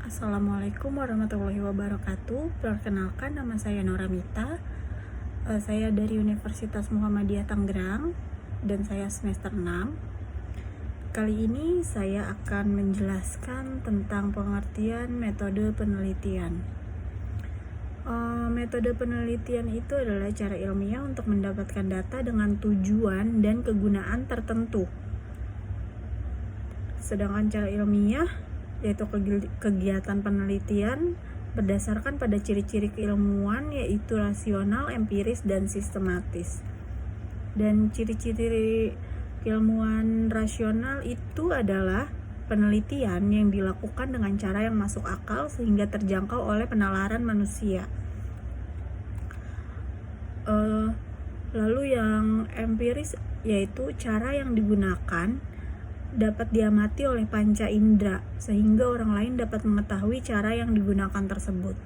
Assalamualaikum warahmatullahi wabarakatuh. Perkenalkan, nama saya Noramita. Saya dari Universitas Muhammadiyah Tangerang dan saya semester 6. Kali ini saya akan menjelaskan tentang pengertian metode penelitian. Metode penelitian itu adalah cara ilmiah untuk mendapatkan data dengan tujuan dan kegunaan tertentu. Sedangkan cara ilmiah yaitu kegiatan penelitian berdasarkan pada ciri-ciri keilmuan, yaitu rasional, empiris, dan sistematis. Dan ciri-ciri keilmuan rasional itu adalah penelitian yang dilakukan dengan cara yang masuk akal sehingga terjangkau oleh penalaran manusia. Lalu yang empiris yaitu cara yang digunakan dapat diamati oleh panca indera sehingga orang lain dapat mengetahui cara yang digunakan tersebut.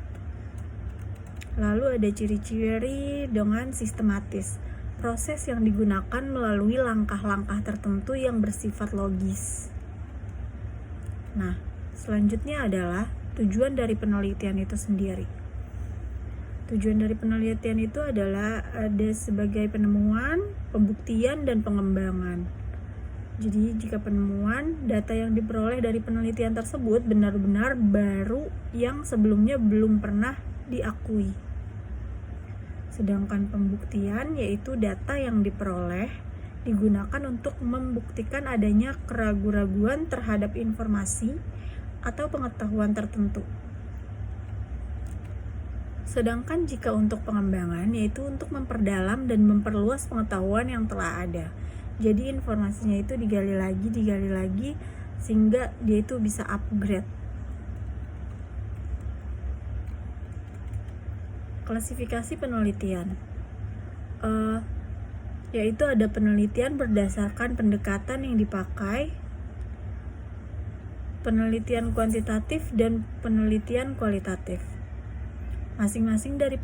Lalu ada ciri-ciri dengan sistematis, proses yang digunakan melalui langkah-langkah tertentu yang bersifat logis. Nah, selanjutnya adalah tujuan dari penelitian itu sendiri. Tujuan dari penelitian itu adalah ada sebagai penemuan, pembuktian, dan pengembangan. Jadi jika penemuan, data yang diperoleh dari penelitian tersebut benar-benar baru yang sebelumnya belum pernah diakui. Sedangkan pembuktian yaitu data yang diperoleh digunakan untuk membuktikan adanya keraguan-raguan terhadap informasi atau pengetahuan tertentu. Sedangkan jika untuk pengembangan yaitu untuk memperdalam dan memperluas pengetahuan yang telah ada. Jadi informasinya itu digali lagi sehingga dia itu bisa upgrade. Klasifikasi penelitian yaitu ada penelitian berdasarkan pendekatan yang dipakai, penelitian kuantitatif dan penelitian kualitatif. Masing-masing dari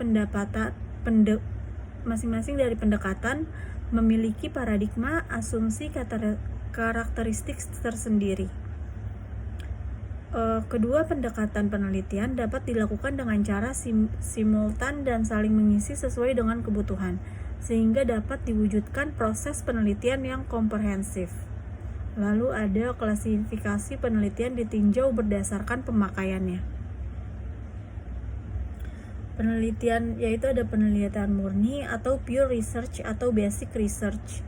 pendekatan memiliki paradigma, asumsi, karakteristik tersendiri. Kedua pendekatan penelitian dapat dilakukan dengan cara simultan dan saling mengisi sesuai dengan kebutuhan, sehingga dapat diwujudkan proses penelitian yang komprehensif. Lalu ada klasifikasi penelitian ditinjau berdasarkan pemakaiannya. Penelitian yaitu ada penelitian murni atau pure research atau basic research.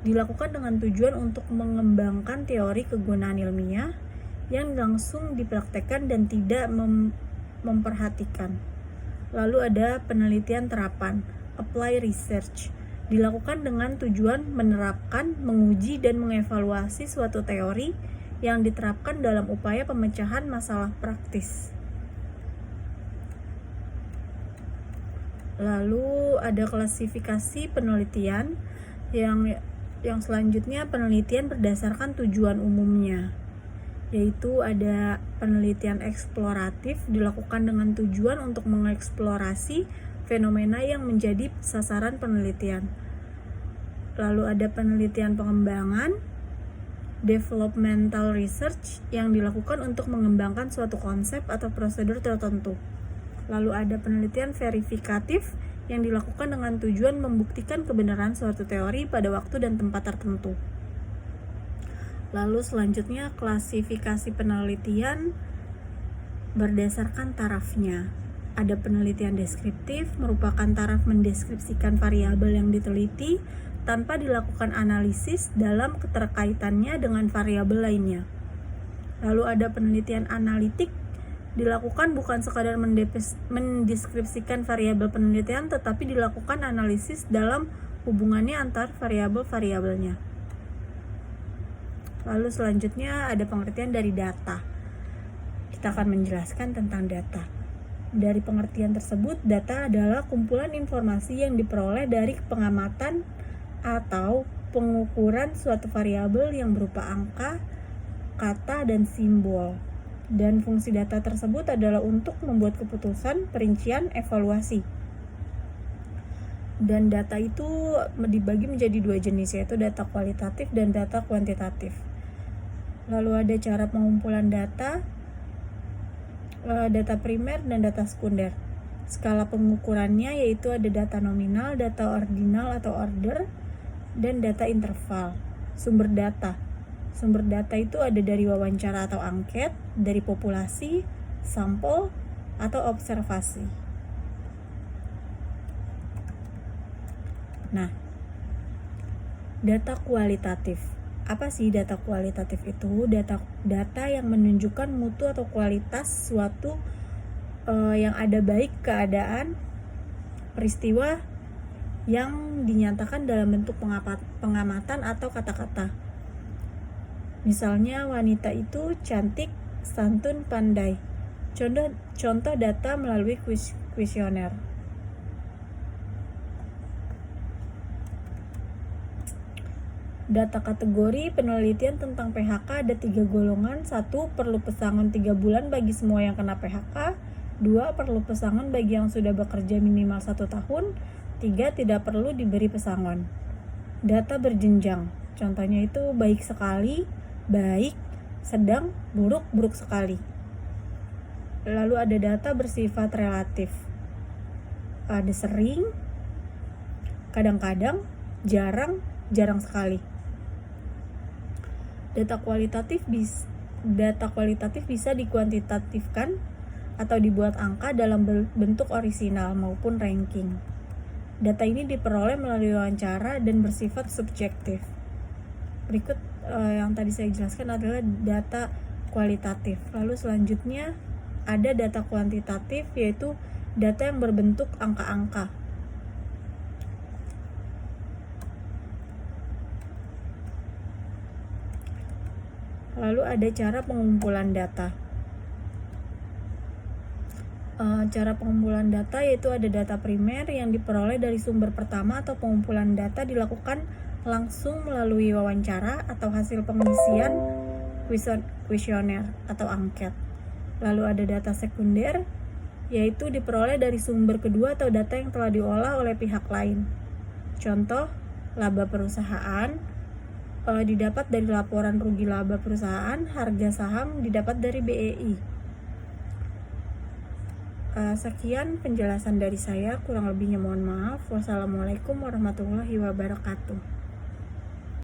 Dilakukan dengan tujuan untuk mengembangkan teori kegunaan ilmiah yang langsung dipraktekkan dan tidak memperhatikan. Lalu ada penelitian terapan, apply research. Dilakukan dengan tujuan menerapkan, menguji, dan mengevaluasi suatu teori yang diterapkan dalam upaya pemecahan masalah praktis. Lalu ada klasifikasi penelitian yang selanjutnya penelitian berdasarkan tujuan umumnya, yaitu ada penelitian eksploratif dilakukan dengan tujuan untuk mengeksplorasi fenomena yang menjadi sasaran penelitian. Lalu ada penelitian pengembangan, developmental research, yang dilakukan untuk mengembangkan suatu konsep atau prosedur tertentu. Lalu ada penelitian verifikatif yang dilakukan dengan tujuan membuktikan kebenaran suatu teori pada waktu dan tempat tertentu. Lalu selanjutnya klasifikasi penelitian berdasarkan tarafnya. Ada penelitian deskriptif, merupakan taraf mendeskripsikan variabel yang diteliti tanpa dilakukan analisis dalam keterkaitannya dengan variabel lainnya. Lalu ada penelitian analitik, dilakukan bukan sekadar mendeskripsikan variabel penelitian, tetapi dilakukan analisis dalam hubungannya antar variabel-variabelnya. Lalu selanjutnya ada pengertian dari data. Kita akan menjelaskan tentang data. Dari pengertian tersebut, data adalah kumpulan informasi yang diperoleh dari pengamatan atau pengukuran suatu variabel yang berupa angka, kata, dan simbol. Dan fungsi data tersebut adalah untuk membuat keputusan, perincian, evaluasi. Dan data itu dibagi menjadi dua jenis, yaitu data kualitatif dan data kuantitatif. Lalu ada cara pengumpulan data. data primer dan data sekunder. Skala pengukurannya yaitu ada data nominal, data ordinal atau order, dan data interval. Sumber data itu ada dari wawancara atau angket, dari populasi, sampel, atau observasi. Nah, data kualitatif. Apa sih data kualitatif itu? Data yang menunjukkan mutu atau kualitas suatu yang ada, baik keadaan, peristiwa yang dinyatakan dalam bentuk pengamatan atau kata-kata. Misalnya, wanita itu cantik, santun, pandai. Contoh data melalui kuesioner. Data kategori penelitian tentang PHK ada 3 golongan. 1. Perlu pesangon 3 bulan bagi semua yang kena PHK. 2. Perlu pesangon bagi yang sudah bekerja minimal 1 tahun. 3. Tidak perlu diberi pesangon. Data berjenjang. Contohnya itu baik sekali, baik, sedang, buruk, buruk sekali. Lalu ada data bersifat relatif. Ada sering, kadang-kadang, jarang, jarang sekali. Data kualitatif bisa dikuantitatifkan atau dibuat angka dalam bentuk orisinal maupun ranking. Data ini diperoleh melalui wawancara dan bersifat subjektif. Berikut yang tadi saya jelaskan adalah data kualitatif. Lalu selanjutnya ada data kuantitatif, yaitu data yang berbentuk angka-angka. Lalu ada cara pengumpulan data. Cara pengumpulan data yaitu ada data primer yang diperoleh dari sumber pertama, atau pengumpulan data dilakukan langsung melalui wawancara atau hasil pengisian kuesioner atau angket. Lalu ada data sekunder, yaitu diperoleh dari sumber kedua atau data yang telah diolah oleh pihak lain. Contoh, laba perusahaan didapat dari laporan rugi laba perusahaan, harga saham didapat dari BEI. Sekian penjelasan dari saya, kurang lebihnya mohon maaf. Wassalamualaikum warahmatullahi wabarakatuh.